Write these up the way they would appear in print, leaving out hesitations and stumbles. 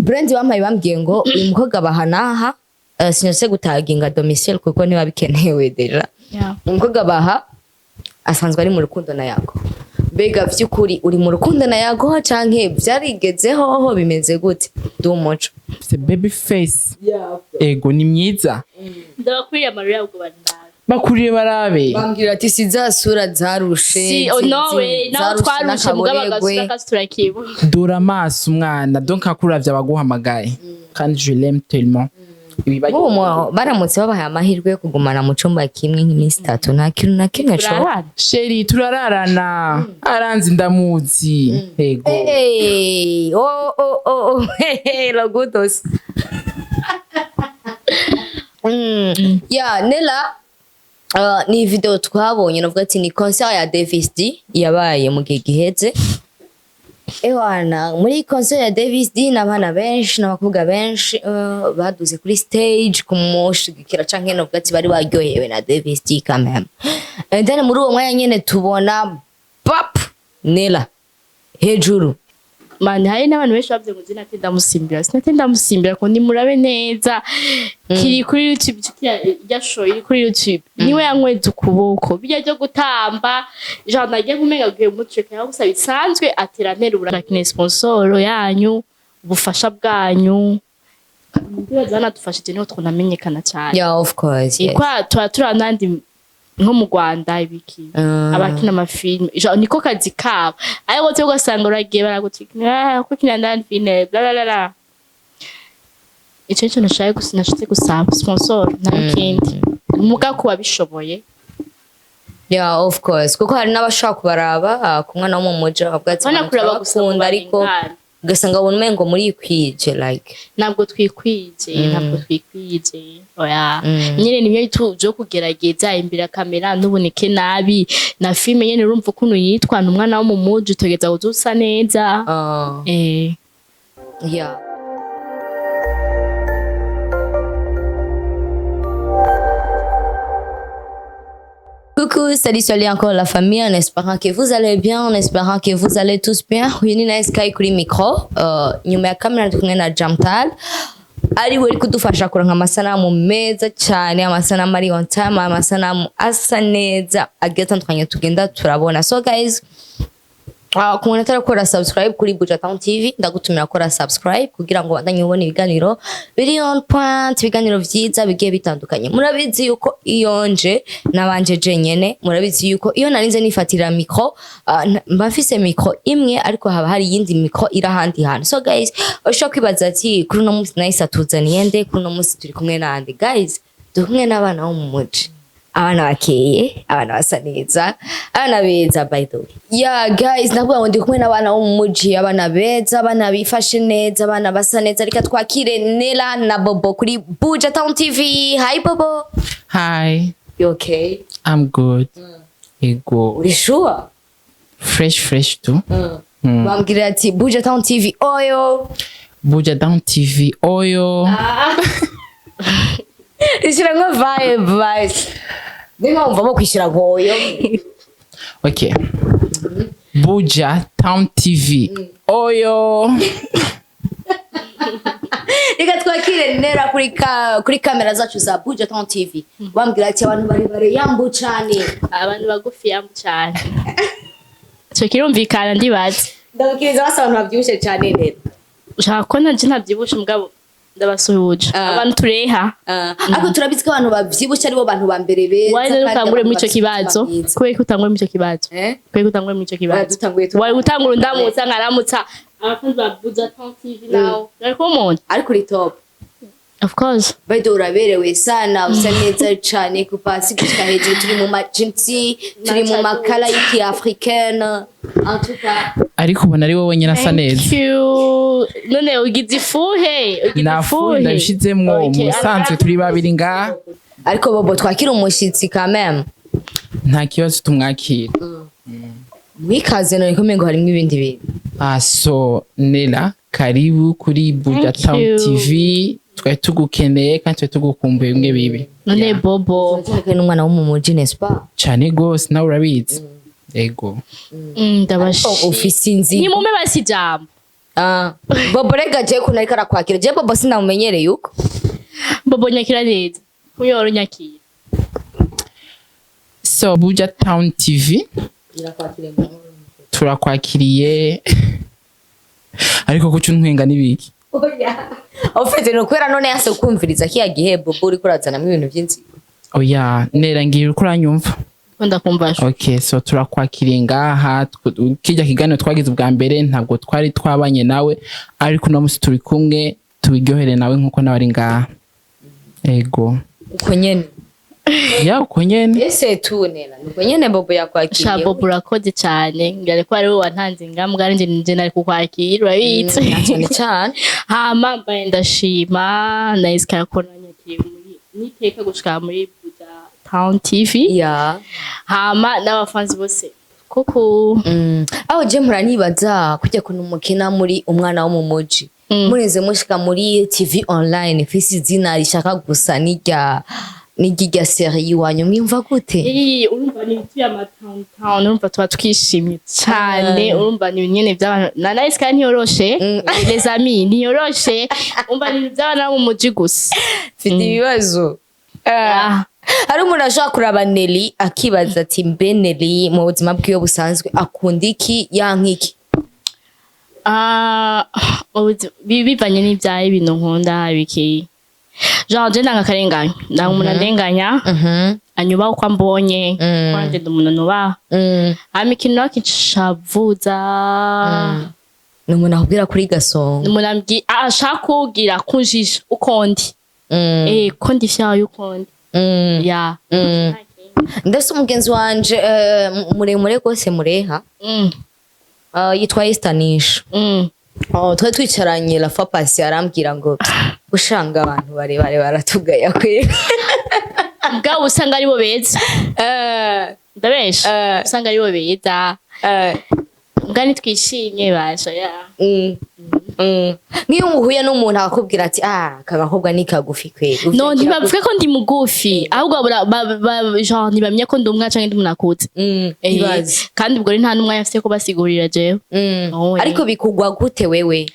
brand wampaye bambwiye ngo uyu mukobwa bahanaha sinose gutaginga domicile kuko niba bikenewe deja umukobwa baha asanzwe ari mu rukundo na Yago bega vy'ukuri uri mu rukundo na Yago canke vyarigezeho ho bimeze gute ndumuco c'est baby face ego ni myiza ndakuriye amarira ubwo bandana bakuriye barabe bambwira ati sizasura zarushe si no way naho twarushe mugabagasura kasiturakibo dura amaso umwana donc akuravye abaguhamagaye kandi je l'aime tellement baramutse babahaye amahirwe yo kugumana mu cumba kimwe nk'iminsi 3 nta kintu na kimwe cyo sheri turararana aranzi ndamuzi ego lagudos ya Nella ni video twabonye navuga ati ni concert ya Davis D yabaye mu gihe giheze ewana muri concert ya Davis D n'abana benshi n'abakobwa benshi baduze kuri stage kumushigikira canke navuga ati bari baryohewe na Davis D quand même and then muri uwo mwanya nyene tubona pap Nella hejuru man hari n'abantu benshi bavye ngo zina ndamusimbira sinatenda musimbira ko ndimurabe neza kiri kuri YouTube ya show iri kuri YouTube niwe yankweze ukuboko bijya byo gutamba genre nagiye kumenga guye mutwe kandi gusaba bisanzwe atera nterura na sponsor yanyu ubufasha bwanyu ndibaza bana dufashije niho twonamenyekana cyane yeah of course ikwa twa nandi nko mu Rwanda ibiki abakina amafilme niko kazi kabo ayo cyo gasanga uragiye baragutikira ko kina ndani filme bla bla bla icyo nashaka gusaba sponsor nakindi muga kuba bishoboye yeah of course kuko hari n'abashaka kubaraba ku mwana wo mu muja abwatsi kuraba gusunda ariko gasanga wone mengo muri kwije like ntabwo twikwije oya nyine nimwe tuje kugerageza imbere kamera n'uboneke nabi na filme nyene urumva ukuntu yitwa umwana wo mu muji tugeza uzusa neza yeah. Coucou, salut encore la famille, en espérant que vous allez bien, en espérant que vous allez tous bien. Yuni na Sky kuri micro, nyuma ya kamera tukumwe na Jamtal. Ari we kudufasha kuranka amasanamu meza cyane, amasanamu ari on time, amasanamu asa neza agatandukanye tugenda turabona. So guys, ku muntu atarakora subscribe kuri Buja Town TV ndagutumira kora subscribe kugira ngo bandanye ubone ibiganiro biri on point, ibiganiro vyiza bigiye bitandukanye. Murabizi yuko iyonje nabanje jenyene, murabizi yuko iyo narinze nifatira micro mbafise micro imwe ariko haba hari yindi micro irahandi hano. So guys, ushaka kwibaza ati kuri no munsi nahise atuzaniye nde, kuri no munsi turi kumwe nande guys, dukumwe n'abana bo mu muji, abana bakeye, abana basa neza, abana beza by the way. Yeah guys, navuga ngo ndi kumwe n'abana bo mu muji, abana beza, abana bifashe neza, abana basa neza. Reka twakire Nella na Bobo kuri Buja Town TV. Hi Bobo. Hi. You okay? I'm good. Ego. Uri sure? Fresh too. Bambwira ati Buja Town TV oyo. Buja Town TV oyo. Ishira ngo vibes. Nima umva kwishira ngoyo. Okay. Buja Town TV oyo. Reka twakire Nella kuri kamera zacu za Buja Town TV. Bambwira ati abantu bari yambu cyane, abantu bagufi yambu cyane. Cyo kirumvikana ndibaze. Ndabukiriza basa abantu babyibushe cyane Nella. Ushaka ko nanje ntabyibushe mugabo ndabasuhuje abantu tureha ariko turabizika abantu bavyibusha aribo bantu ba mbere beza kandi utangure mu ico kibazo kwe kutangure mu ico kibazo kwe kutangure mu ico kibazo wari gutangura ndamutsa nkaramutsa abakunzi ba Buja Town TV now ariko umuntu ari kuri top of course bado uraberewe sana usa neza cyane kupasi gushika hejuru turi mu majinsi turi mu makala y'iki africaine en tout cas ariko ubona ari wowe nyina asa neza none ugize ifuhe ndabishizemwo musanzwe turi babiri nga ariko Bobo twakira umushitsi quand même nta kibazo tumwakira mwikaze none ko mengo harimo ibindi bintu so Nella karibu kuri Buja Town TV twari tugukeneye kandi twari tugukumbuye bimwe bibi none Bobo cyane n'umwana wo mu muji n'est-ce pas cyane gose nawe urabizi ego ndabashije ofisi nzi ni mume basijambo Bobo rega je kuna ariko arakwakira je Bobo sinamumenyereye uko Bobo nyakira neza kuyoro nyakira so Buja Town TV turakwakiriye ariko kuco ntwenga nibiki ofete no kwera none yase kumviriza kiya gihe Bobo uri kurazanamo ibintu byinzi oya nera ngira uko uranyumva ndakumvasha okay so turakwakiriye ngaha kijya kiganiro twagize ubwa mbere ntabwo twari twabanye nawe ariko no musi turi kumwe tubiryohere nawe nkuko nabari ngaha ego uko nyene ya uko nyene ese tunela uko nyene Bobo yakwakiriye sha Bobo urakoze cyane ngare ko ari wowe wantanze ingambwa ari nje nari kukwakira urabitse cyane cyane hama mbaye ndashima nice karakoranyakiriye muri niteka gushika muri Buja Town TV ya hama n'abafanzi bose kuko aho je muranibaza kujya kuntu mukina muri umwana wo mu moji mureze mushika muri TV online fisi zina rishaka gusa nijya serie wanyu mwimva gute urumva ni ya town urumva tuba twishimye cyane urumva ni nyene by'abantu na nice kandi yoroshe les amis ni yoroshe urumva ni by'abana mu muji gusa mfite ibibazo hari umuntu ashaka kuraba Nelly akibaza ati mbe Nelly mu buzima bwiwe busanzwe akunda iki yankiki bivanye n'ibyaye ibintu nkunda biki genre je ndanga karenganya ndanga umuntu andenganya anyuba uko ambonye kwanje umuntu nuba amikino akicavuza numuntu akubwira kuri gasongo numuntu ashaka kugira kunjisha ukondi kondi fyayo ukondi ya ndetse umugenzi wanje muremure gose mureha yitwa Estanisha twari twicaranye la fois passée arambwira ngo ushanga abantu barebare baratugaya kwe bwa usanga ari bo beza ndabesha usanga ari bo beza ngani twishimye basha ya niyo uhuye n'umuntu akakubwira ati kagakobwa ni kagufi kwe no ntibavuge ko ndi mugufi ahubwo genre ntibamenya ko ndi umwana canke ndi munakutse kandi ubwo nta n'umwanya afite ko basigurira jewe ariko bikugwa gute wewe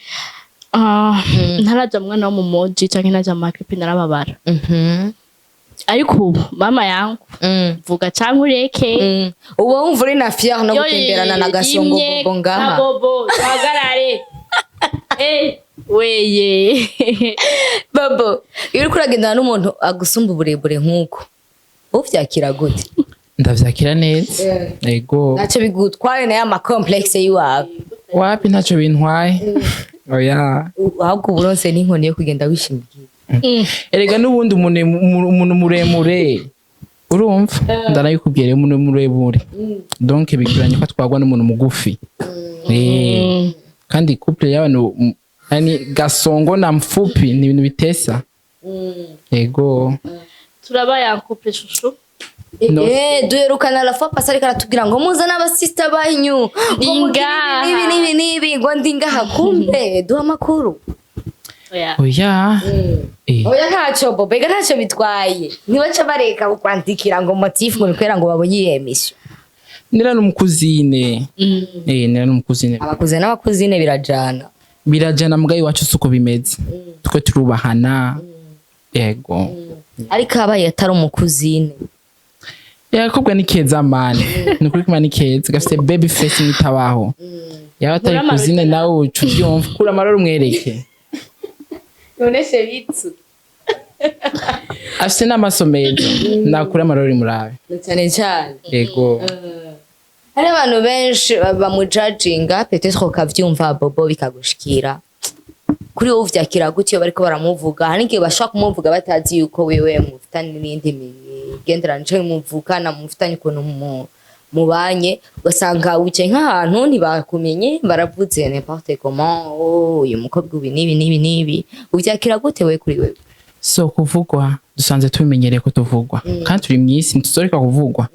ntaraja mwana wo mu moji canke naja mu maklipi narababara ariko mama yangu vuga canke ureke uwo wumva uri na fier no gutemberana na gasongo Bobo ngaha Bobo hagarare weye Bobo uri kuragendana n'umuntu agusumba uburebure nkuko uvyakira gute ndavyakira neza ego naco bigutwaye na ya complexe yiwawe wapi ntaco bintwaye oya ahubwo uburonse n'inkoni yo kugenda wishimiye erega n'ubundi umuntu muremure urumva ndanayikubwira umuntu muremure donc biguranye ko twagwa n'umuntu mugufi kandi couple y'abantu yani gasongo na mfupi ni ibintu bitesa ego turabaya couple shushu duherukana la fois passée ariko aratubwira ngo muza n'abasista banyu nibi ngo ndingaha kumbe duha amakuru oya ntacyo Bobo ega ntacyo bitwaye ntibaca bareka kukwandikira ngo motif ngo nikwera ngo babonye iyo emission nira n'umukuzine nira n'umukuzine abakuzine n'abakuzine birajana mugayi wacu suko bimeze twe turubahana yego ariko abaye atari umukuzine yakobwa ni keza mane nukuri kuma ni keza gafite baby face nitabaho yaba atari kuzine nawe ucuvyumva kura amaroro umwereke none se bitsu afite n'amaso meza nakura amarori murabe cyane cyane yego hari abantu benshi bamujudginga peut-être ko kavyumva Bobo bikagushikira kuri wowe uvyakira gutyo bariko baramuvuga hari ngiye bashaka kumuvuga batazi yuko wewe mufitanye n'indi migenderanije muvukana mufitanye ukuntu mubanye ugasanga wicaye nk'ahantu ntibakumenye baravuze n'importe comment uyu mukobwa ubi nibi uvyakira gute we kuri wewe so kuvugwa dusanze tubimenyereye ko tuvugwa kandi turi mwisi ntuzoreka kuvugwa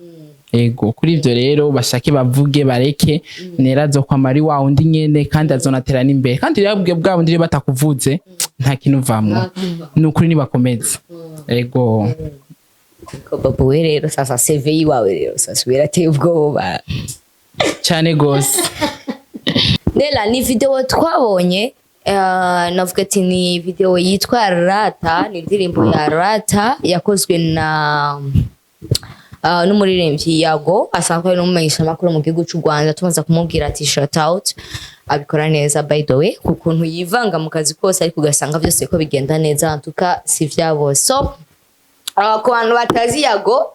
ego kuri ivyo rero bashake bavuge bareke nerazo kwa mari wa undi nyene kandi azonatera n'imbere kandi yabwiye bwa bundi batakuvuze nta kintu vamwe nukuri nibakomeza ego ko Bobo we rero sasa CV yiwawe rero sasa birateye ubwoba cyane gose Nella ni video twabonye navuga ati ni video yitwa Rata, ni indirimbo ya Rata yakozwe na n'umuririmbyi Yago asanzwe ari n'umumenyesha makuru mu gihugu cy'u Rwanda. Tumaze kumubwira ati shout out, abikora neza by the way, kukuntu yivanga mu kazi kose ariko ugasanga byose ko bigenda neza, antuka si vyabo. So ku bantu batazi Yago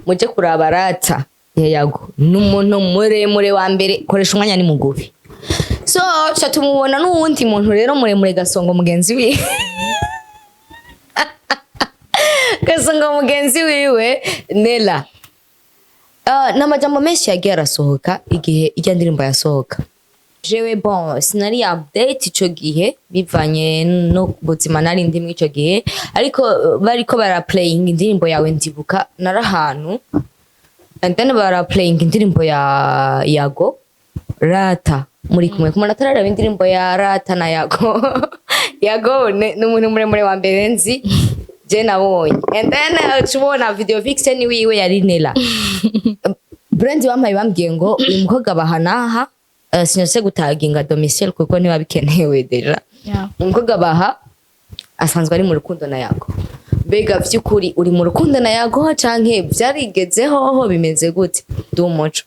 muje kuraba Rata ya Yago, n'umuntu muremure wa mbere, koresha umwanya ni mugufi. So chatumubona n'uwundi muntu rero muremure Gasongo mugenzi wiwe Gasongo mugenzi wiwe Nella. N'amajambo menshi yagiye arasohoka igihe ijya ndirimbo yasohoka. Jewe bon sinari update ico gihe bivanye no buzima nari ndimwe ico gihe, ariko bariko bara playing indirimbo yawe ndibuka narahantu, and then bara playing indirimbo ya Yago Rata muri kumwe kumana tarara indirimbo ya Rata na Yago. Yago n'umuntu muremure wa mbere nzi je nabonye, and then tubona video vixen wiwe yari Nella. Brand wamaye bambwiye ngo uyu mukobwa bahanaha sinose gutaginga domicile kuko niba bikenewe deja. Umukobwa baha asanzwe ari mu rukundo na Yago. Bega vy'ukuri uri mu rukundo na Yago canke vyarigezeho ho bimeze gute? Du muco.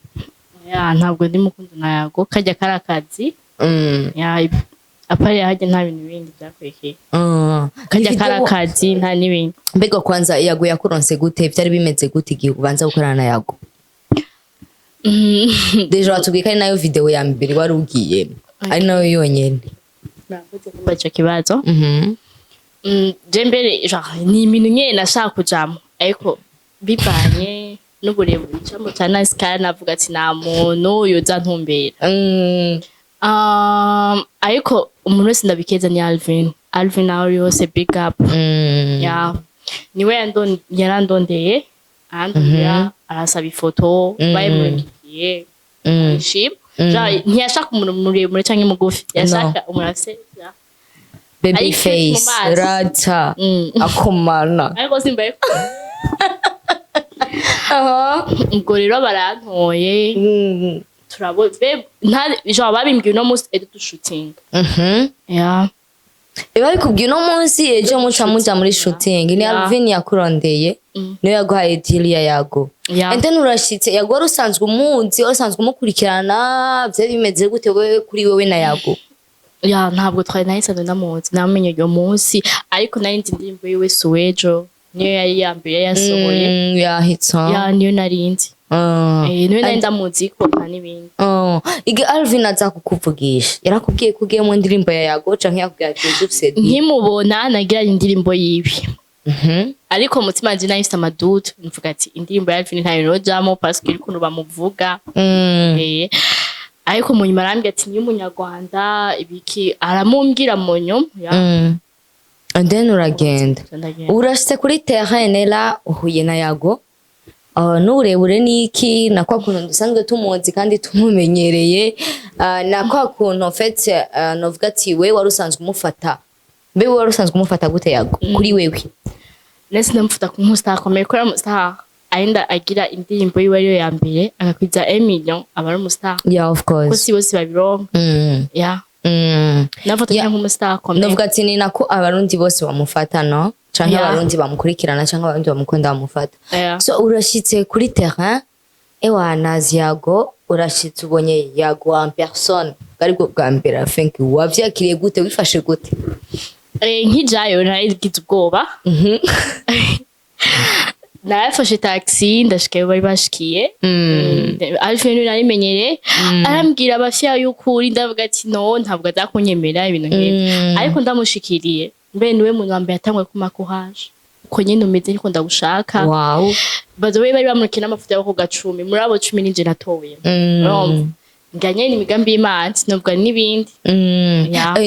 Ya ntabwo ndi mukundo na Yago, kajya karakazi. Ya apari haje nta bintu bindi byakwekeye. Kajya karakazi nta nibindi. Mbega kwanza Yago yakuronse gute? Byari bimeze gute igihe ubanza gukorana na Yago? Deja watubwika ari nayo video ya mbere wari ugiye, ari nayo yonyene. Navuze ko baca kibazo. Je mbere ni ibintu nyene nashaka kujamo, ariko bivanye n'uburebure cyangwa cyane sikara navuga ati nta muntu yoza ntumbera. Ariko umuntu wese ndabikeza ni Alvin nawe yose big up. Ya niwe yarandondeye andondera arasaba ifoto bayimurikiye ship. Ntiyashaka umuntu muremure cyangwa mugufi, yashaka umuntu afite baby face Rata akomana. Ariko simbaye ubwo rero barantoye turabo nta babimbwiye no munsi edo shooting. Ya bari kubwiye no munsi ejo muca muri shooting. Ni Alvin yakurondeye niyo yaguhaye deal ya Yago. And then urashitse Yago usanzwe umuzi, usanzwe umukurikirana, byari bimeze gute wewe kuri wewe na Yago? Ya ntabwo twari nahisano namuzi, namenye uyo munsi, ariko nari ndi indirimbo yiwe Suwejo niyo yari yambere yasohoye. Ya hitsa ya niyo narinzi. Niyo nari ndamuzi ko n'ibindi. Ige Alvin aza kukuvugisha yarakubwiye kugiye mu ndirimbo ya Yago canke yakubwiye ati dufse nkimubona nagira indirimbo yibi. Ariko mutima nje nahise amadudu mvuga ati indirimbo ya Alvin ntayo rojamo parce que ukuntu bamuvuga. Ariko mu nyuma arambye ati ni umunyarwanda ibiki aramumbwira mu nyuma. And then uragenda urashitse kuri terrain Nella uhuye na Yago. N'uburebure niki na kwa kuntu dusanzwe tumuzi kandi tumumenyereye, na kwa kuntu fait novuga ati we warusanzwe umufata, be warusanzwe umufata gute Yago kuri wewe? Nese ndamufata ku musta komeye ko musta ainda agira indirimbo yiwe ariyo ya mbere akakwiza 1 million abari musta. Yeah, of course. Ko si bose babironka. Yeah. Nafata nko musta komeye. Novuga ati ni nako abarundi bose bamufata no canke abarundi bamukurikirana canke abarundi bamukunda bamufata. So urashitse kuri terrain ewa nazi Yago, urashitse ubonye Yago en personne bari bwo bwa mbere. I think wavyakiriye gute, wifashe gute? Nkijayo narigize ubwoba. Nafashe taxi ndashikayo bari bashikiye. Alvin narimenyere arambwira abafya y'ukuri, ndavuga ati no ntabwo azakunyemera ibintu nk'ibi, ariko ndamushikiriye mbe niwe muntu wambaye atangwe kuma courage uko nyine umeze niko ndagushaka. Wow. Bazo we bari bamurikina amafuta yo ku gacumi muri abo 10 ninje natoye. Nganye ni migambi y'Imana nubwo n'ibindi.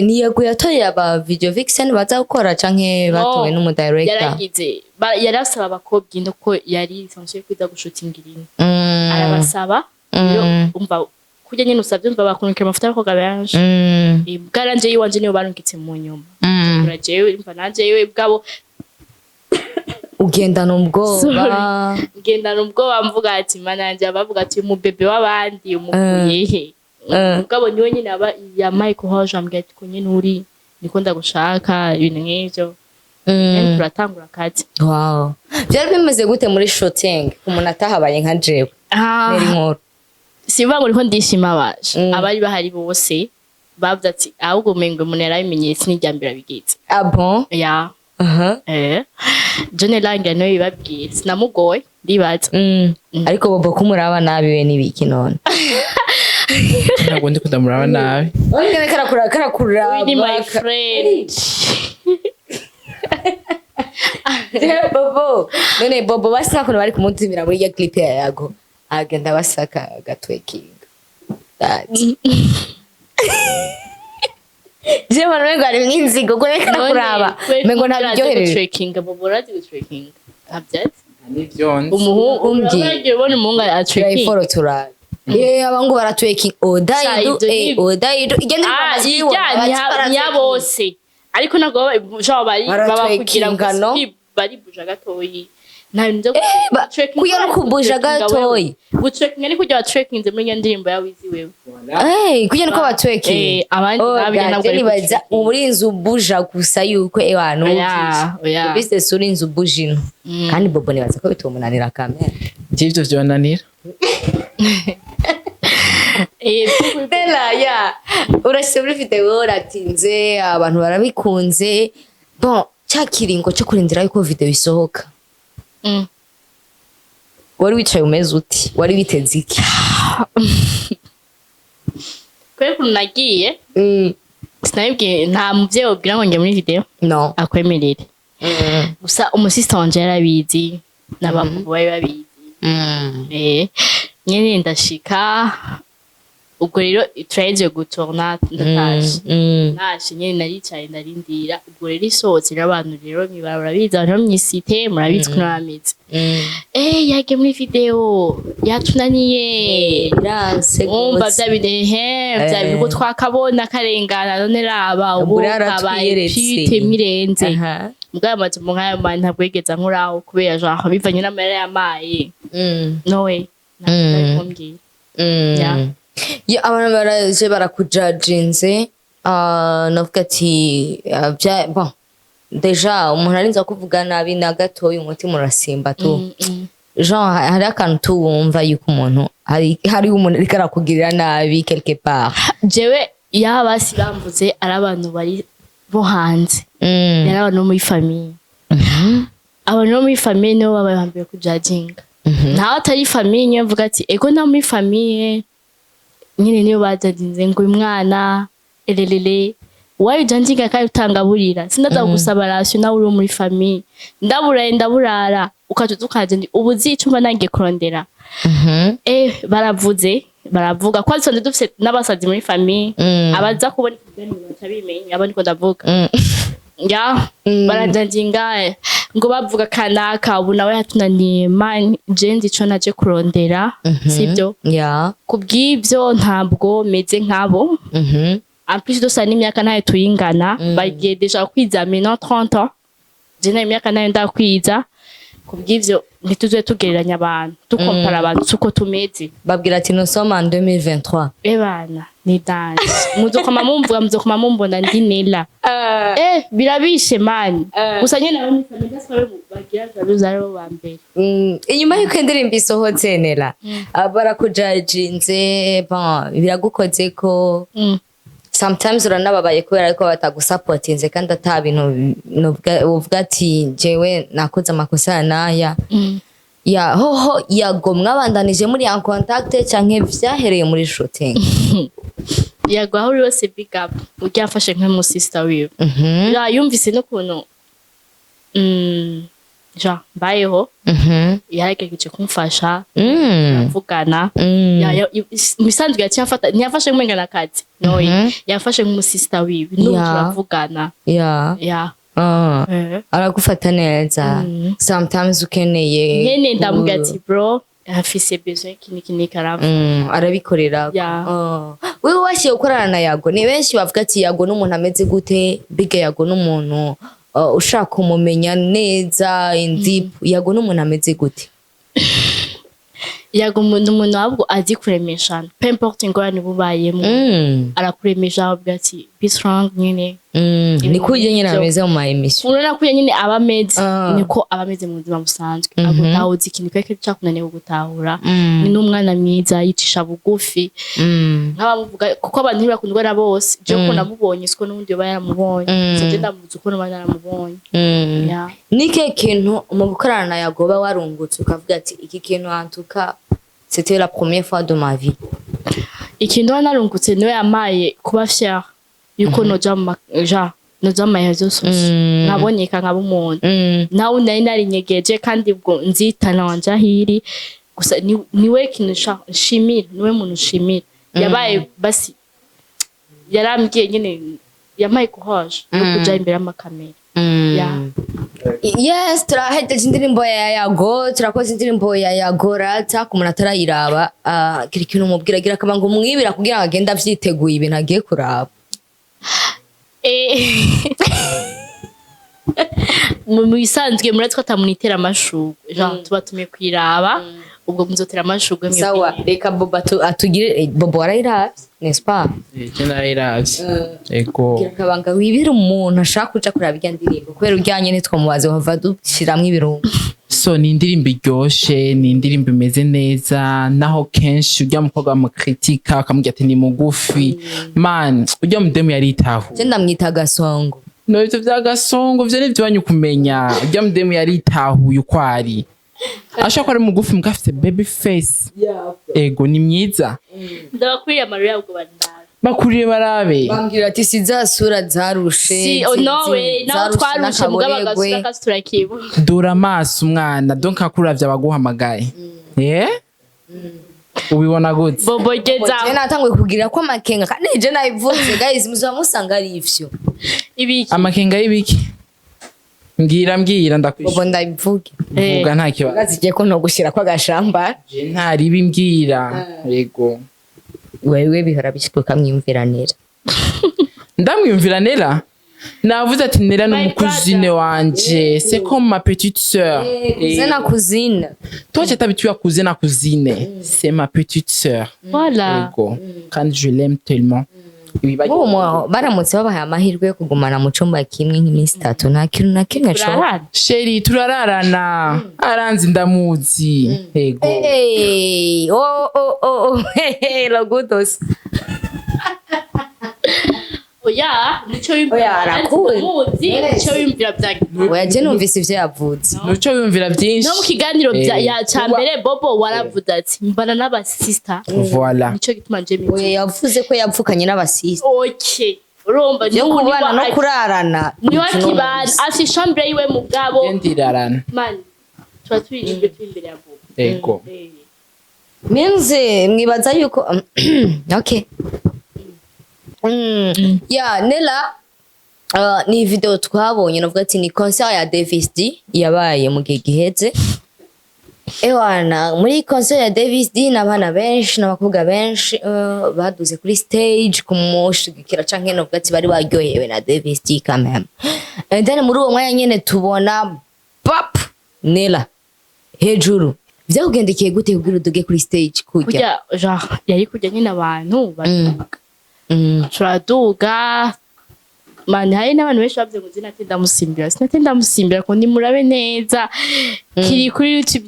Ni Yago yatoye aba video vixen baza gukora canke batowe n'umu director? Yaragize yarasaba abakobwa indoko yari sanzwe kwida gushutingirina. Arabasaba umva kujya nyine usabye umva bakunkira amafuta yo koga benshi. Bwaranje yiwanje niyo barunkitse mu nyuma. Urajewe umva nanje yewe bwabo ugendana ubwoba mvuga ati mananje abavuga ati umubebe w'abandi umukuye he mugabo niwe nyine aba yamaye kuhoje ambwira ati kunye nuri niko ndagushaka ibintu nk'ivyo turatangura akazi. Wow, byari bimeze gute muri shooting umuntu atahabaye nka jewe neri nkuru? Sivuga ngo niko ndishima baje abari bahari bose bavuze ati ahubwo mengwe umuntu yarabimenyetse n'ijyambira bigitse. Ah bon? Ya Jone lange no ibabwiye sinamugoye ndibaza. Ariko Bobo kumuraba nabi we nibiki none? Ntabwo ndi kudamuraba nabi. Ongera karakura Ni my friend. Bobo none Bobo basa ko bari kumuzimira muri ya clip ya Yago agenda basaka gatwekinga. Je mwanwe ngari mwinzigo kureka kuraba mengo ntabiryohereje. Trekking Bobo razi trekking abyatsi Nivyo umbye bagiye bona umunga ya trekking follow turara abangu baratweking odaido odaido igenda ya bose ariko nago jo bari baba kugira ngo bari buja gatoyi ntabwo trekking kuya no kubuja gatoyi trekking ni kujya trekking muri ndirimbo ya wizi wewe kuya no kwa trekking abandi nabyo nabwo ari baza uburinzi ubuja gusa yuko ewana ugize bise surinzi ubujino kandi Bobo nibaza ko bitumunanira kamera by'ivyo vyonanira. Bella ya urashobora ufite woratinze abantu barabikunze bon cyakiringo cyo kurindira yuko video isohoka. Wari wicaye umeze uti? Wari biteze iki? Kwe kunagiye sinabibwiye nta muvyeyi ubwira ngo nge muri video no akwemerere. Gusa umusista wanje yarabizi n'abavuga bari babizi. Nyene ndashika ubwo rero traje gutorna ndatashe nyene naricaye ndarindira ubwo rero isohotse n'abantu rero mwibarura biza no mwisite murabizi ko namize yage muri video yatunaniye biranse umva byabidehe byabiko twakabona karengana none raba ubu kabaye pite mirenze mbwa amaze mu nkaya manje ntabwegeza nkuraho kubera genre bivanye n'amara yamaye no way nakumbwiye ya abantu baraje barakujajinze navuga ati bon deja umuntu arinza kuvuga nabi na gatoyi umutima urasimba tu genre hari akantu tuwumva yuko umuntu hari umuntu ariko arakugirira nabi quelque part. Jewe yabasi bamvuze ari abantu bari bo hanze yari abantu muri famille abantu muri famille nibo babaye bambiye kujajinga ntawe atari famille niyo mvuga ati ego nta muri famille nyine niyo bajajinze ngo uyu mwana elelele wayo janjinga kandi utangaburira sindaza gusaba rasyo nawe uri muri famille ndaburara ukatutukaje ndi ubuzicumba nange kurondera baravuga ko sonde dufite n'abasazi muri famille abaza kubona ibintu batabimenya abandi ko ndavuga barajanjinga ngo bavuga kanaka ubu nawe yatunaniye man jendi ico naje kurondera sibyo kubw'ibyo ntabwo meze nkabo en plus de ça n'imyaka nayo tuyingana bagiye deja kwizamina 30 ans je na imyaka nayo ndakwiza kubw'ivyo ntituze tugereranya abantu tukompara abantu suko tumeze babwira ati nous sommes en 2023 bana ni dance muzokoma mumbona ndi nela birabishe man gusa nyene nabo nifamida sawe bagira zaro bambere inyuma yuko indirimbo isohotse nela barakujajinze bon biragukoze ko sometimes uranababaye kubera ko batagusupportinze kandi ata bintu uvuga ati jewe nakoze amakosa naya ya hoho yago mwabandanije muri en contact canke vyahereye muri shooting? Yago aho uri wose big up uryafashe nka mu sister wiwe yumvise no kuntu bayeho yaragejeje kumfasha mvugana misanzwe yacyafata ntiyafashe nk'umengana kazi no yafashe nk'umu sister wiwe no turavugana aragufata neza sometimes ukeneye nyene ndamuga ati bro afise besoin kini karavu arabikorera wewe washiye gukorana na Yago ni benshi bavuga ati Yago n'umuntu ameze gute big Yago n'umuntu ushaka kumumenya neza in deep Yago n'umuntu ameze gute? yago umuntu ahubwo azi kuremeshana peu importe ingorane bubayemo arakuremesha avuga ati be strong nyine ni kujye nyine ameze mu ma emission urana kujye nyine abameze niko abameze mu buzima busanzwe agutahuza ikintu keke cyakunaniye gutahura ni n'umwana mwiza yicisha bugufi nk'abamuvuga kuko abantu ntibakundwa na bose je ko namubonye siko n'undi yoba yaramubonye je ndamuzi uko n'abandi yaramubonye nike kintu mu gukorana na yagoba warungutse ukavuga ati iki kintu antuka c'était la première fois de ma vie ikintu narungutse niwe yamaye kuba fier yuko noja mu réseaux sociaux nkaboneka nkaba umuntu nawe nari nyegeje kandi ubwo nzitana wanje ahiri gusa niwe kintu nshimira niwe muntu nshimira yabaye basi yarambwiye nyine yamaye kuhoje no kuja imbere y'amakamera yes turahejeje indirimbo ya yago turakoze indirimbo ya yagora taka umuntu atarayiraba kiri kintu umubwiragira akaba ngo umwibira kugira ngo agende avyiteguye ibintu agiye kuraba mu bisanzwe muratwa tamunitera amashugwe tuba tumiye kwiraba ubwo muzotera amashugwe mwe sawa reka Bobo atugire Bobo warayirabye n'est-ce pas je narayirabye ego akabanga wibira umuntu ashaka kuja kuraba irya ndirimbo kubera uryanye nitwamubaze wava dushiramwe ibirungo so ni indirimbo iryoshe ni indirimbo imeze neza naho kenshi ujya mukobwa mu critique akamubwira ati ni mugufi man ujya mu demo yaritahu je ndamwita gasongo no ivyo vya gasongo vyo nivyo wanyu kumenya ujya mu demo yaritahuye uko ari ashaka ari mugufi mugafite baby face ego ni myiza ndabakwiriye amarira ubwo bandara bakuriye barabe bambwira ati sizasura zarushe si no way naho twarushe mugaba gasura kasiturakibu dura amaso umwana donc akuravye abaguhamagaye ubibona gute Bobo geza je natanguye kugira ko amakenga kandi je nayivuze guys muzaba musanga ari ivyo ibiki amakenga y'ibiki mbwira ndakwishyura Bobo ndabivuge vuga nta kibazo gazigiye ko no gushira kwa gashamba je ntari bimbwira yego wewe bihora bishikuka mwimviranira ndamwimvira nera navuze ati nera n'umukuzine wanje c'est comme ma petite sœur cousine cousine toi tu t'habitues à cousine c'est ma petite sœur voilà yego quand je l'aime tellement Bobo baramutse babahaye amahirwe yo kugumana mu cumba kimwe nk'iminsi 3 nta kintu na kimwe cyo sheri turararana aranzi ndamuzi yego lagudos oya nico yumvira muzi nico yumvira byagi oya je numvise ivyo yavuze nico yumvira byinshi no mu kiganiro ya cyambere Bobo waravuze ati mbana n'aba sister voilà nico gituma je mimi oya yavuze ko yapfukanye n'abasisi okay urumva je kubana no kurarana ni wakibana afi chambre yiwe mu bwabo ndirarana man tuba twirimbe imbere ya Bobo yego minze mwibaza yuko okay ya Nella ni video twabonye navuga ati ni concert ya Davis D yabaye mu gihe giheze ewana muri concert ya Davis D n'abana benshi n'abakobwa benshi baduze kuri stage kumushigikira canke navuga ati bari baryohewe na Davis D quand même and then muri uwo mwanya nyene tubona pop Nella hejuru vyakugendekeye gute kugira uduge kuri stage kujya genre yari kujya nyine abantu turaduga mani hari n'abantu benshi bavuze ngo zinatinda musimbira sinatinda musimbira ko nimurabe neza kiri kuri YouTube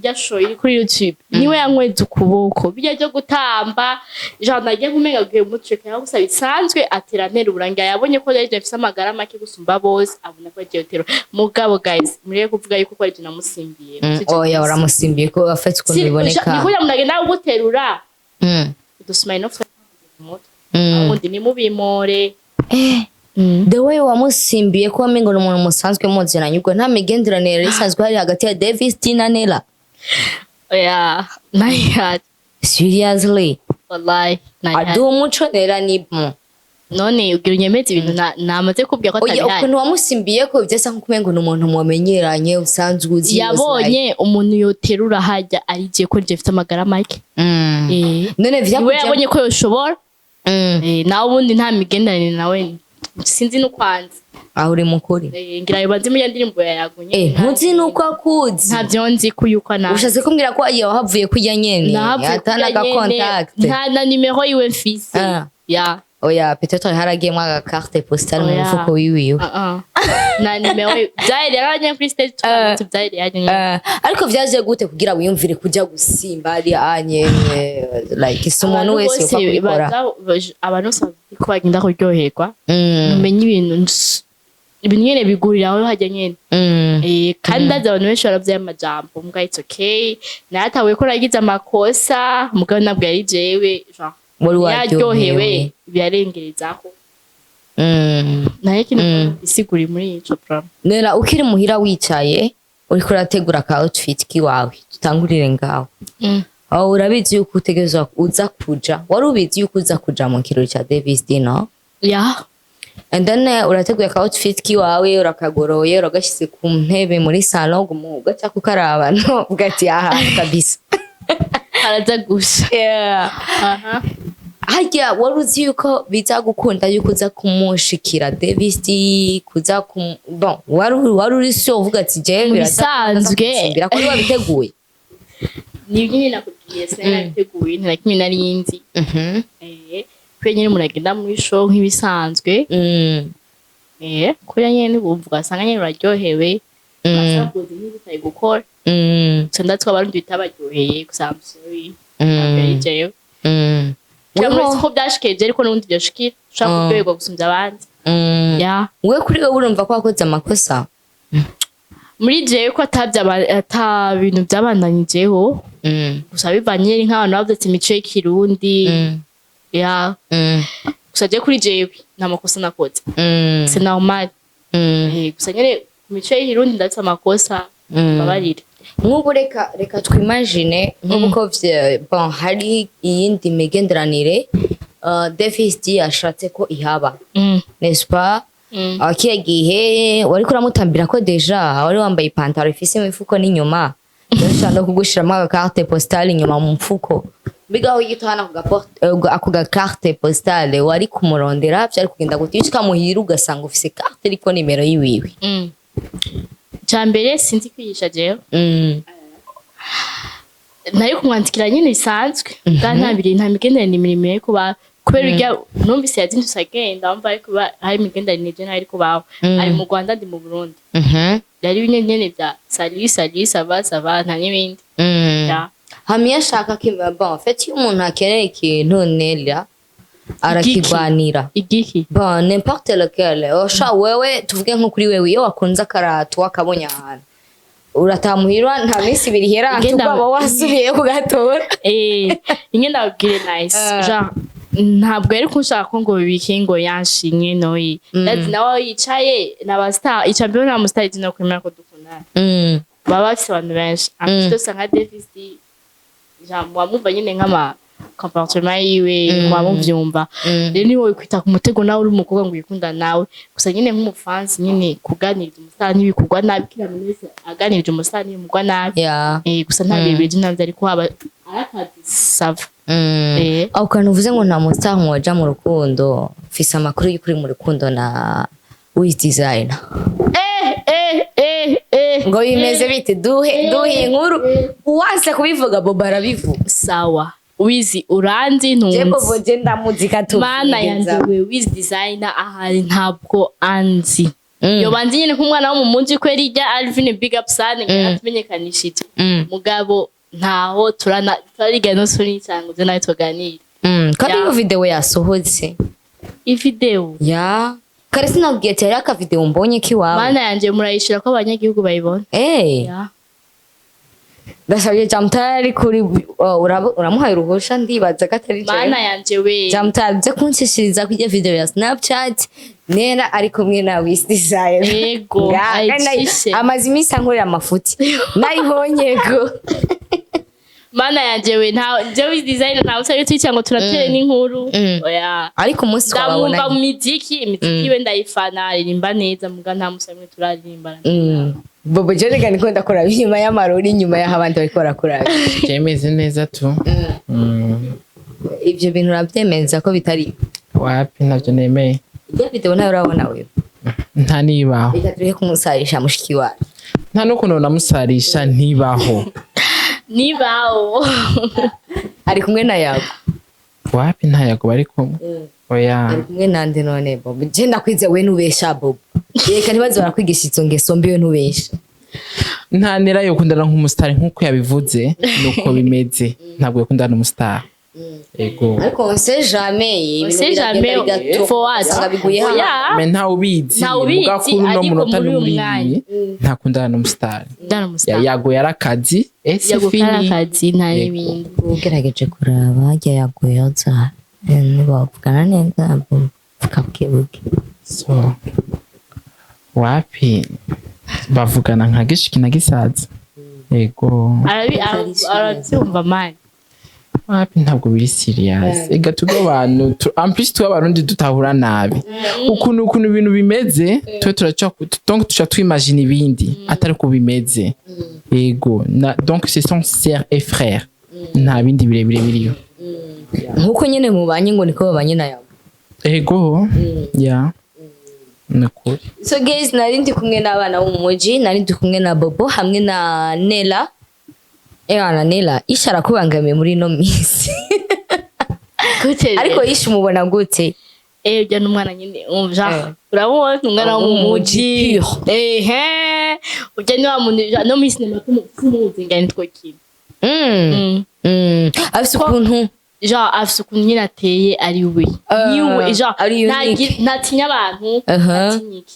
ya show iri kuri YouTube niwe yankweze ukuboko bijya byo gutamba genre nagiye kumenga guhe umutwe kandi gusa bisanzwe atera ntera uburangira yabonye ko yari afite amagara make gusumba bose abona ko agiye gutera mugabo guys muriye kuvuga yuko kwari namusimbiye oya waramusimbiye ko afite ukuntu biboneka niko yamuragenda guterura dusmaye no undi ni mubimore the way wamusimbiye ko amengo n'umuntu musanzwe muziranye ubwo nta migenderanire risanzwe hari hagati ya Davis D na Nella oya nayat seriously wallahi nayat adu umuco Nella nibmo none ugira unyemeze ibintu namaze kubwira ko atari oya ukuntu wamusimbiye ko byasa nkumengo n'umuntu mumenyeranye usanzwe uzi yabonye umuntu yoterura hajya arigiye ko je mfite amagara make none we yabonye ko yoshobora nawe ubundi nta migenderanire nawe sinzi no kwanza aho uri mukuri ngira yo banzi mu ndirimbo ya Yago nyene ntuzi nuko akuzi ntavyo nzi kuyuko na ushatse kumbwira ko agiye wahavuye kujya nyene atana ga contact nta na numero yiwe mfise ya oya peut-être haragiyemo aga carte postale mu mufuko wiwiwe na numero byari yaranye kuri stage byari yaranye ariko vyaje gute kugira wiyumvire kuja gusimba ari anyenye like umuntu wese uko kubikora abantu ko bagenda kuryoherwa umenye ibintu nyene biguriraho hajya nyene kandi ndaza abantu benshi baravye amajambo mbwa it's okay natawe ko nagize amakosa mugabo nabwo yari jewe genre yaryohewe byarengerezaho naye kintu isiguri muri ico program nera ukiri muhira wicaye uriko urategura ka outfit kiwawe tutangurire ngaho aho urabizi yuko utegerezwa uza kuja wari ubizi yuko uza kuja mu kirori cha Davis Dino and then urateguye ka outfit kiwawe urakagoroye uragashyize ku ntebe muri salon ugaca kukaraba no ugati aha kabisa haraza gusha hajya wari uzi yuko biza gukunda yuko uza kumushikira Davis kuza bon wari uri so uvuga ati je birasanzwe birakora wabiteguye ni nyine nakubwiye sena biteguye nta kimwe nari nzi nyine muragenda muri show nk'ibisanzwe kuya nyene bumvuga sanga nyene uraryohewe basakoze n'ibitaye gukora senda twabarundi bitabaryoheye gusa I'm sorry jewe cyangwa ko byashikeje ariko n'ubundi byoshikira ushaka kuryoherwa gusumvya abandi we kuri wowe urumva ko wakoze amakosa muri jewe ko ata bintu byabandanyijeho gusa bivanye nk'abantu bavuze imico y'ikirundi gusa je kuri jewe nta makosa nakoze c'est normal gusa nyene imico y'ikirundi ndetse amakosa babarira nk'ubu reka twimagine nk'ubu ko bon hari iyindi migenderanire Davis yashatse ko ihaba n'est-ce pas akiya gihe wari kuramutambira ko deja wari wambaye ipantaro ifise imifuko n'inyuma ndashaka kugushiramo aga carte postale inyuma mu mfuko bigaho yitana ako ga carte postale wari kumurondera byari kugenda gutishika muhira ugasanga ufise carte ariko nimero yiwiwe cyambere sinzi kwigisha jewe nari kumwandikira nyine bisanzwe kandi nta migenderanire miremire kuba kubera urya numvise yazindutse agenda wumva ariko hari imigenderanire je ntari kubaho ari mu Rwanda ndi mu Burundi yari nyene bya salut ça va nta n'ibindi hamya shaka bon en fait umuntu akeneye ikintu Nella arakigwanira igiki bon n'importe lequel osha wewe tuvuge nko kuri wewe iyo wakunze akaratu wakabonye ahantu uratamuhirwa nta minsi ibiri hera tugaba wasubiye kugatora ingenda babwire nice genre ntabwo yari kunshaka ko ngo bibike ngo yanshinye noyi nawe yicaye n'abastar icambyo na mustar dino kwemera ko dukundana baba bafite abantu benshi amfite sanga Davis genre wamumva nyine nk'ama comportement yiwe wamuvyumva rero niwe kwita ku mutego nawe uri umukobwa ngo yikunda nawe gusa nyine nk'umufansi nyine kuganiriza umustar n'ibikugwa nabi kira mwese aganirije umustar n'imugwa nabi gusa nta bibeje nanze ariko haba arakazi sava aho kantu uvuze ngo nta mustar mwaja mu rukundo mfise amakuru y'ukuri mu rukundo na Wiz Designer ngo bimeze bite duhe inkuru uwanse kubivuga Bobo arabivuga sawa Wiz uranzi ntunzi Bobo je ndamuzika tu mana yanjye Wiz Designer ahari ntabwo anzi yo banzi nyine nk'umwana wo mu munsi ko erija Alvin big up sana ngatumenyekanishije mugabo ntaho turariga no suri cyangwa je nayo tuganira kandi iyo video yasohotse video kare sinabwiye cyari aka video mbonye kiwawe mana yanjye murayishira ko abanyagihugu bayibona Gasabye Jamtali kuri uramuhaye uruhusha ndibaza gatari je mana yanjye we Jamtali ze kunshishiriza kujya video ya Snapchat Nella ari kumwe na Wiz Designer yego amazi imisa nkorera amafuti nayibonye ko mana yanjye we nta Wiz Designer nta usabye twica ngo turatere n'inkuru oya ariko umunsi twababona ndamumva mu miziki we ndayifana aririmba neza muga nta musamwe turaririmba Bobo Jerega niko ndakora bihima y'amarori nyuma ya abandi bariko barakora cyemeze neza tu ibyo bintu urabyemeza ko bitari wapi navyo nemeye iyo video nayo urabona wewe nta nibaho reka tureke kumusarisha mushiki wacu nta no kuno namusarisha ntibaho nibaho ari kumwe na yago wapi nta yago bari kumwe oya ari kumwe nande none Bobo je ndakwize we nubesha Bobo reka ntibaze barakwigisha izo ngeso mbi we nubesha nta nera yo kundana nk'umustar nkuko yabivuze nuko bimeze ntabwo yakundana umustar ego ariko on sait jamais forward biguye hamwe mais nta ubizi muga kuri no munota n'umwanya ntakundana n'umustar yago yarakazi ese fini yarakazi nta ibindi ugerageje kuraba hajya yago yoza nibavugana neza bukabuke so wapi bavugana nka gishiki na gisaza ego arabyumva mani wapi ntabwo biri serious ega tugo abantu en plus tu abarundi dutahura nabi ukuntu ibintu bimeze twe donc tucha twimagine ibindi atari ko bimeze ego donc c'est son sœur et frère nta bindi birebire biriyo nkuko nyene mubanye ngo niko babanye na yago ego ya nakuri so guys nari ndi kumwe n'abana bo mu muji nari ndi kumwe na Bobo hamwe na Nella na Nella ishara kubangamiye muri no misi ariko yishi mubona gute ujya n'umwana nyine umva urabona umwana wo mu muji ujya ni wa muntu no misi ne makumuzi ngani twokina afise ukuntu afise ukuntu nyine ateye ari we niwe ntatinya abantu ntatinyiki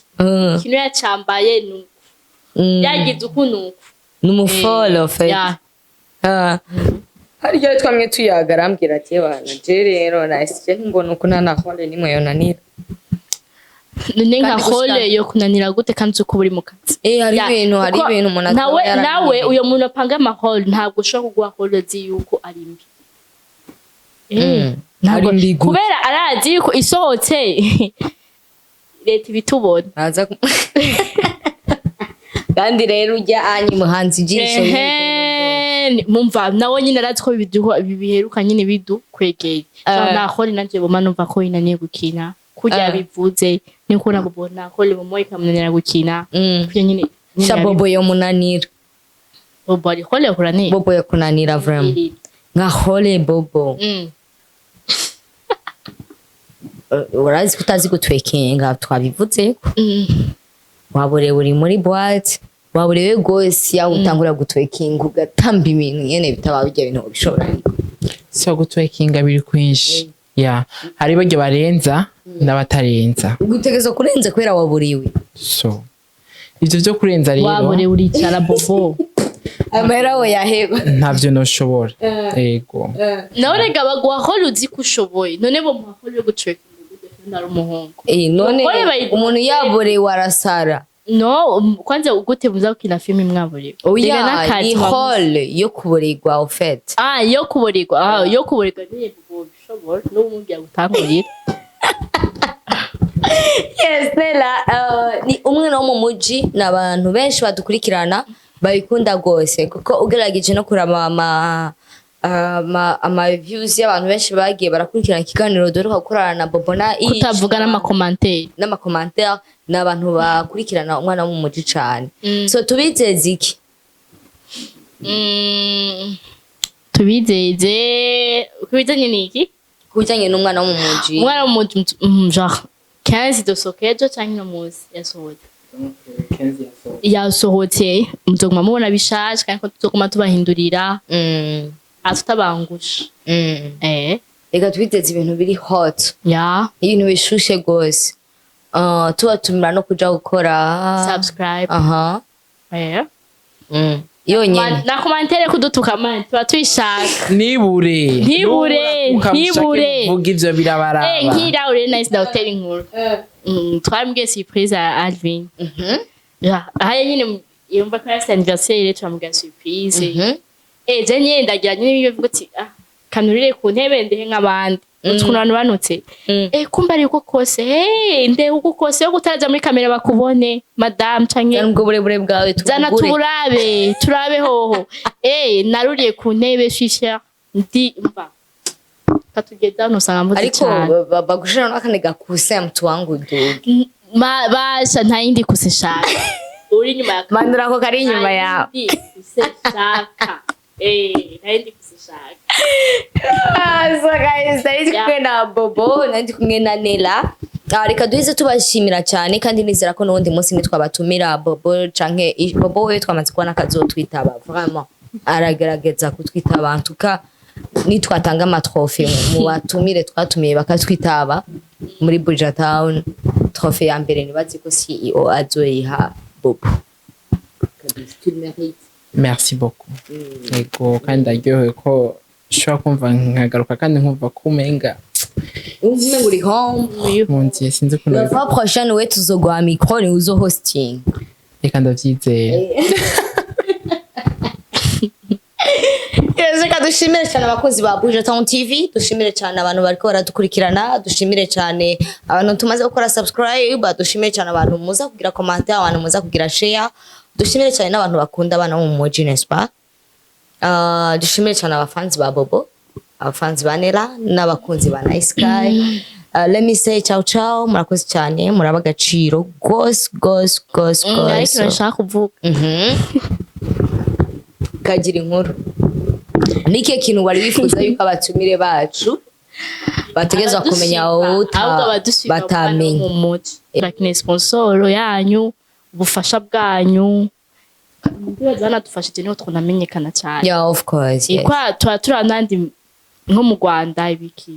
ikintu yacambaye yagize ukunuku numufolo fe harya twamwe tuyaga arambwira ati bana je rero nahise mbona uko ntanahole nimwe yonanira nka hole yo kunanira gute kandi uko buri mu kazi hari ibintu umuntu nawe uyo muntu apanga amahole ntabwo ushobora kuguha hole zi yuko ari mbi kubera arazi yuko isohotse leta ibitubona kandi rero ujya anyi muhanzi ijisho mumva nawe nyine arazi ko biheruka nyine bidukwegeye na hole nanje boma numva ko inaniye gukina kujya bivuze niko nabona hole mu moyo kamunanira gukina kujya nyine Bobo yo munanira Bobo ari hole kurani Bobo yo kunanira vraiment nka hole Bobo urazi kutazi gutwekenga twabivuze wabure uri muri boîte waburewe gose ya utangura gutwekinga ugatamba ibintu nyene bitaba bijya bintu bishobora so gutwekinga biri kwinshi ya hari bajye barenza n'abatarenza gutegezo kurenza kwera waburiwe so ivyo byo kurenza rero wabure uricara Bobo amera we yaheba ntavyo noshobora ego nawe rega bagwa hole uzi kushoboye none bo mu hole yo gutwekinga ndari umuhungu none umuntu yabure warasara no kwanza ugute muza gukina filme mwabure oya ni hole yo kuburirwa au fait yo kuburirwa yo kuburirwa ni bishobora no umubya gutangurira yes Nella ni umwe no mu muji nabantu benshi badukurikirana babikunda gose kuko ugerageje no kurama ama views y'abantu benshi bagiye barakurikirana ikiganiro dore gukorana na Bobo na kutavuga n'amakommentaire n'abantu bakurikirana umwana wo mu muji cyane so tubizeze iki kubijanye niki kubijanye n'umwana wo mu muji umwana wo mu muji genre 15 dosokejo cyangwa no muzi yasohotse muzoguma mubona bishaje kandi ko tuzoguma tubahindurira atutabangusha reka twiteze ibintu biri hot ibintu bishushe gose tubatumira no kuja gukora subscribe yonyene na commentaire kudutuka mani tuba tuyishaka nibure vuga ivyo birabaraba nkira uri nice da hotel inkuru twambwiye surprise ya Alvin haya nyine yumva ko ari anniversaire twambwiye surprise je nyine ndagira nyine bivuga ati kanurire ku ntebe ndehe nk'abandi utuntu banutse kumba ari uko kose ndehe uko kose yo gutaraza muri kamera bakubone madame canke ubwo burebure bwawe zana turabe hoho naruriye ku ntebe shisha ndi mba katugeza no sanga mvuze cyane ariko bagushira n'akane gakuse mtu wangu dugi basha nta yindi kusishaka uri nyuma ya manura ko kari inyuma yawe kusishaka nta yindi kusishaka so guys tari kumwe na Bobo nandi kumwe na Nella. Reka duhize tubashimira cyane kandi nizera ko n'ubundi munsi nitwabatumira Bobo canke Bobo we twamaze kubona kazotwitaba vraiment aragerageza kutwitaba antuka nitwatanga amatrofe mu batumire twatumiye bakatwitaba muri Buja Town. Trofe ya mbere nibazi ko CEO azoyiha Bobo. Merci beaucoup. Ego kandi aryohewe ko shobora kumva nkagaruka kandi nkumva kumenga umwe nguri home munzi sinzi ko la fois prochaine we tuzogwa micro ni uzo hosting. Reka ndavyizeye. Reka dushimire cyane abakozi ba Buja Town TV, dushimire cyane abantu bariko baradukurikirana, dushimire cyane abantu tumaze gukora subscribe, dushimire cyane abantu muza kugira commentaire, abantu muza kugira share, dushimire cyane n'abantu bakunda abana mu moji nespa. Dushimire cyane abafans ba Bobo, abafans ba Nella n'abakunzi ba Nice Sky. Let me say ciao ciao, murakoze cyane, muraba gaciro gos. ariko nshaka kuvuga kagira inkuru nike kintu wari wifuza yuko abatumire bacu bategezwa kumenya aho batamenya lakini sponsor yanyu ubufasha bwanyu ndibazana dufashije niho twonamenyekana cyane. Yeah, of course, yes. Kwa turanandi nko mu Rwanda ibiki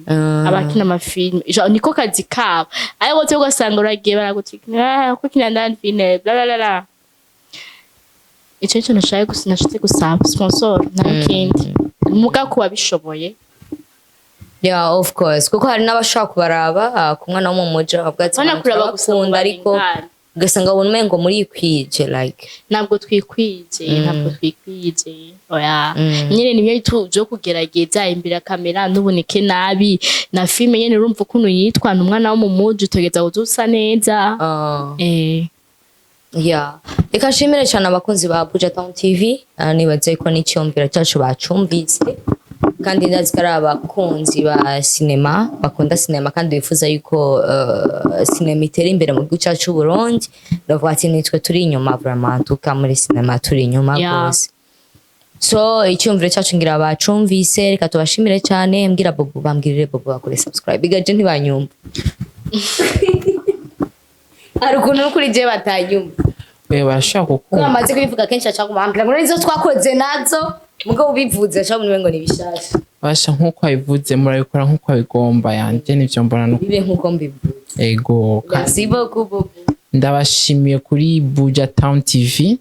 abakina amafilme niko kazi kabo ariko cyo gasanga uragiye baragutikira ko kina ndandi filme bla bla bla. Icyo cyo nashitse gusaba sponsor nakindi muga kuba bishoboye. Yeah, of course, kuko hari n'abashaka kubaraba ku mwana wo mu moja abwatsi kuraba gusunda ariko ugasanga ubona umengo muri ikwije like ntabwo twikwije oya nyine nimyo tuje kugerageza imbere ya kamera n'ubunike nabi na filme nyene urumva ukuntu yitwa n'umwana wo mu muji utogeza uzusa neza. Yeah, reka nshimire cyane abakunzi ba Buja Town TV, nibaze ko n'icyumviro cyacu bacumvise kandi ndazikara abakunzi ba cinema bakunda cinema kandi bifuza yuko cinema itera imbere mu gihugu cyacu Burundi. Ndavuga ati nitwe turi inyuma vraiment tuka muri cinema turi inyuma rwose. So icyumviro cyacu ngira bacumvise, reka tubashimire cyane. Mbwira Bobo, bambwirire Bobo bakore subscribe bigaje ntibanyumva. Arukuntu kuri je batanyumva bashaka kuko amaze kubivuga kenshi acakumambira ngo nizo twakoze nazo mugo ubivuze cyo ngo nibishasha basha nkuko abivuze murabikora nkuko abigomba yanje nivyo mbona no bibe nkuko mbivuze. Ego merci beaucoup. Ndabashimiye kuri Buja Town TV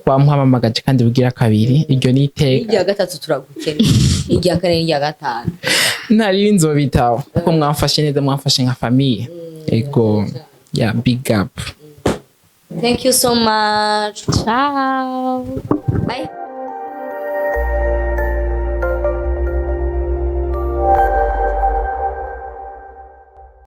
kwa muhamamagaje kandi bugira kabiri iryo niteka irya gatatu turagukene irya kane irya gatanu ntari nzobitaho kuko mwamfashe neza mwamfashe nka famille. Ego yeah, big up. Thank you so much. Ciao.